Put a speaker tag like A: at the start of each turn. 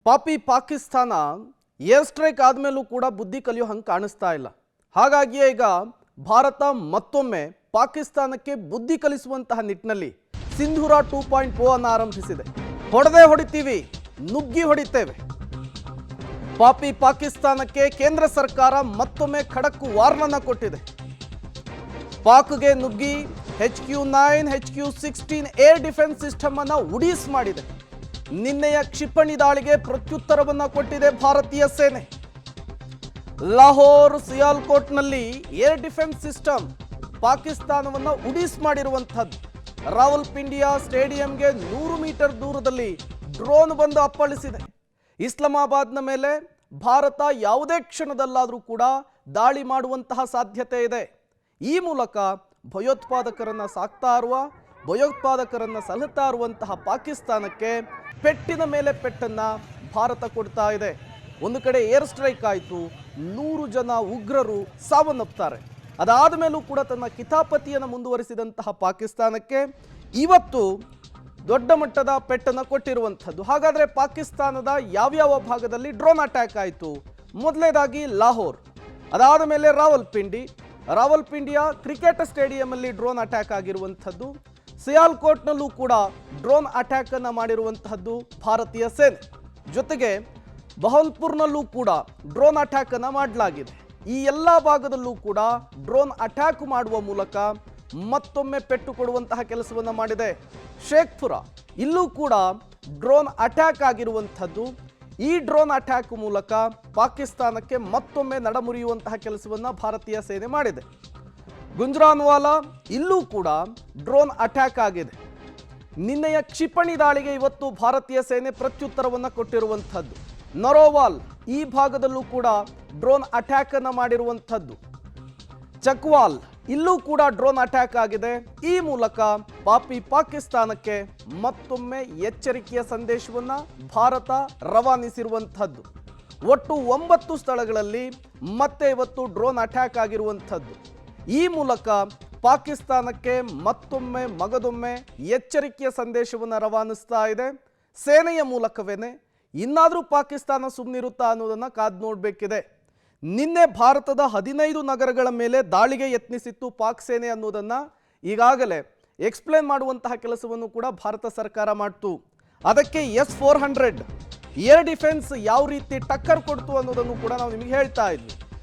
A: ಪಾಪಿ Pakistan air strike ಆದಮೇಲೂ ಕೂಡ ಬುದ್ಧಿ ಕಲಿಯೋ ಹಂಗೆ ಕಾಣಿಸ್ತಾ ಇಲ್ಲ. ಹಾಗಾಗಿಯೇ ಈಗ ಭಾರತ ಮತ್ತೊಮ್ಮೆ ಪಾಕಿಸ್ತಾನಕ್ಕೆ ಬುದ್ಧಿ ಕಲಿಸುವಂತಹ ನಿಟ್ಟಿನಲ್ಲಿ ಸಿಂಧೂರ 2.0 ಅನ್ನು ಆರಂಭಿಸಿದೆ. ಹೊಡೆದೇ ಹೊಡಿತೀವಿ, ನುಗ್ಗಿ ಹೊಡಿತೇವೆ. ಪಾಪಿ ಪಾಕಿಸ್ತಾನಕ್ಕೆ ಕೇಂದ್ರ ಸರ್ಕಾರ ಮತ್ತೊಮ್ಮೆ ಖಡಕ್ ವಾರ್ನನ್ನ ಕೊಟ್ಟಿದೆ. ಪಾಕ್ಗೆ ನುಗ್ಗಿ HQ-9, HQ-16 air defence system ಅನ್ನು ಉಡೀಸ್ ಮಾಡಿದೆ. ನಿನ್ನೆಯ ಕ್ಷಿಪಣಿ ದಾಳಿಗೆ ಪ್ರತ್ಯುತ್ತರವನ್ನು ಕೊಟ್ಟಿದೆ ಭಾರತೀಯ ಸೇನೆ. ಲಾಹೋರ್ ಸಿಯಾಲ್ಕೋಟ್ನಲ್ಲಿ ಏರ್ ಡಿಫೆನ್ಸ್ ಸಿಸ್ಟಮ್ ಪಾಕಿಸ್ತಾನವನ್ನು ಉಡೀಸ್ ಮಾಡಿರುವಂಥದ್ದು. ರಾವಲ್ಪಿಂಡಿಯಾ ಸ್ಟೇಡಿಯಂಗೆ 100 ಮೀಟರ್ ದೂರದಲ್ಲಿ ಡ್ರೋನ್ ಬಂದು ಅಪ್ಪಳಿಸಿದೆ. ಇಸ್ಲಾಮಾಬಾದ್ನ ಮೇಲೆ ಭಾರತ ಯಾವುದೇ ಕ್ಷಣದಲ್ಲಾದರೂ ಕೂಡ ದಾಳಿ ಮಾಡುವಂತಹ ಸಾಧ್ಯತೆ ಇದೆ. ಈ ಮೂಲಕ ಭಯೋತ್ಪಾದಕರನ್ನು ಸಾಕ್ತಾ ಇರುವ, ಭಯೋತ್ಪಾದಕರನ್ನು ಸಲಹುತ್ತಾ ಇರುವಂತಹ ಪಾಕಿಸ್ತಾನಕ್ಕೆ ಪೆಟ್ಟಿನ ಮೇಲೆ ಪೆಟ್ಟನ್ನು ಭಾರತ ಕೊಡ್ತಾ ಇದೆ. ಒಂದು ಕಡೆ ಏರ್ ಸ್ಟ್ರೈಕ್ ಆಯಿತು, 100 ಜನ ಉಗ್ರರು ಸಾವನ್ನಪ್ತಾರೆ. ಅದಾದ ಮೇಲೂ ಕೂಡ ತನ್ನ ಕಿತಾಪತಿಯನ್ನು ಮುಂದುವರಿಸಿದಂತಹ ಪಾಕಿಸ್ತಾನಕ್ಕೆ ಇವತ್ತು ದೊಡ್ಡ ಮಟ್ಟದ ಪೆಟ್ಟನ್ನು ಕೊಟ್ಟಿರುವಂಥದ್ದು. ಹಾಗಾದರೆ ಪಾಕಿಸ್ತಾನದ ಯಾವ್ಯಾವ ಭಾಗದಲ್ಲಿ ಡ್ರೋನ್ ಅಟ್ಯಾಕ್ ಆಯಿತು? ಮೊದಲನೇದಾಗಿ ಲಾಹೋರ್, ಅದಾದ ಮೇಲೆ ರಾವಲ್ಪಿಂಡಿಯಾ ಕ್ರಿಕೆಟ್ ಸ್ಟೇಡಿಯಂಲ್ಲಿ ಡ್ರೋನ್ ಅಟ್ಯಾಕ್ ಆಗಿರುವಂಥದ್ದು. ಸಿಯಾಲ್ಕೋಟ್ನಲ್ಲೂ ಕೂಡ ಡ್ರೋನ್ ಅಟ್ಯಾಕ್ ಅನ್ನು ಮಾಡಿರುವಂತಹದ್ದು ಭಾರತೀಯ ಸೇನೆ. ಜೊತೆಗೆ ಬಹಲ್ಪುರ್ನಲ್ಲೂ ಕೂಡ ಡ್ರೋನ್ ಅಟ್ಯಾಕ್ ಅನ್ನು ಮಾಡಲಾಗಿದೆ. ಈ ಎಲ್ಲ ಭಾಗದಲ್ಲೂ ಕೂಡ ಡ್ರೋನ್ ಅಟ್ಯಾಕ್ ಮಾಡುವ ಮೂಲಕ ಮತ್ತೊಮ್ಮೆ ಪೆಟ್ಟು ಕೊಡುವಂತಹ ಕೆಲಸವನ್ನು ಮಾಡಿದೆ. ಶೇಖ್ಪುರ ಇಲ್ಲೂ ಕೂಡ ಡ್ರೋನ್ ಅಟ್ಯಾಕ್ ಆಗಿರುವಂಥದ್ದು. ಈ ಡ್ರೋನ್ ಅಟ್ಯಾಕ್ ಮೂಲಕ ಪಾಕಿಸ್ತಾನಕ್ಕೆ ಮತ್ತೊಮ್ಮೆ ನಡಮುರಿಯುವಂತಹ ಕೆಲಸವನ್ನು ಭಾರತೀಯ ಸೇನೆ ಮಾಡಿದೆ. ಗುಂಜ್ರಾನ್ವಾಲಾ ಇಲ್ಲೂ ಕೂಡ ಡ್ರೋನ್ ಅಟ್ಯಾಕ್ ಆಗಿದೆ. ನಿನ್ನೆಯ ಕ್ಷಿಪಣಿ ದಾಳಿಗೆ ಇವತ್ತು ಭಾರತೀಯ ಸೇನೆ ಪ್ರತ್ಯುತ್ತರವನ್ನು ಕೊಟ್ಟಿರುವಂಥದ್ದು. ನರೋವಾಲ್ ಈ ಭಾಗದಲ್ಲೂ ಕೂಡ ಡ್ರೋನ್ ಅಟ್ಯಾಕ್ ಅನ್ನು ಮಾಡಿರುವಂಥದ್ದು. ಚಕ್ವಾಲ್ ಇಲ್ಲೂ ಕೂಡ ಡ್ರೋನ್ ಅಟ್ಯಾಕ್ ಆಗಿದೆ. ಈ ಮೂಲಕ ಪಾಪಿ ಪಾಕಿಸ್ತಾನಕ್ಕೆ ಮತ್ತೊಮ್ಮೆ ಎಚ್ಚರಿಕೆಯ ಸಂದೇಶವನ್ನು ಭಾರತ ರವಾನಿಸಿರುವಂಥದ್ದು. ಒಟ್ಟು 9 ಸ್ಥಳಗಳಲ್ಲಿ ಮತ್ತೆ ಇವತ್ತು ಡ್ರೋನ್ ಅಟ್ಯಾಕ್ ಆಗಿರುವಂಥದ್ದು. ಈ ಮೂಲಕ ಪಾಕಿಸ್ತಾನಕ್ಕೆ ಮತ್ತೊಮ್ಮೆ ಮಗದೊಮ್ಮೆ ಎಚ್ಚರಿಕೆಯ ಸಂದೇಶವನ್ನು ರವಾನಿಸ್ತಾ ಇದೆ ಸೇನೆಯ ಮೂಲಕವೇನೆ. ಇನ್ನಾದರೂ ಪಾಕಿಸ್ತಾನ ಸುಮ್ಮನಿರುತ್ತಾ ಅನ್ನೋದನ್ನು ಕಾದು ನೋಡಬೇಕಿದೆ. ನಿನ್ನೆ ಭಾರತದ 15 ನಗರಗಳ ಮೇಲೆ ದಾಳಿಗೆ ಯತ್ನಿಸಿತ್ತು ಪಾಕ್ ಸೇನೆ ಅನ್ನೋದನ್ನು ಈಗಾಗಲೇ ಎಕ್ಸ್ಪ್ಲೇನ್ ಮಾಡುವಂತಹ ಕೆಲಸವನ್ನು ಕೂಡ ಭಾರತ ಸರ್ಕಾರ ಮಾಡ್ತು. ಅದಕ್ಕೆ S-400 ಏರ್ ಡಿಫೆನ್ಸ್ ಯಾವ ರೀತಿ ಟಕ್ಕರ್ ಕೊಡ್ತು ಅನ್ನೋದನ್ನು ಕೂಡ ನಾವು ನಿಮಗೆ ಹೇಳ್ತಾ ಇದ್ವಿ.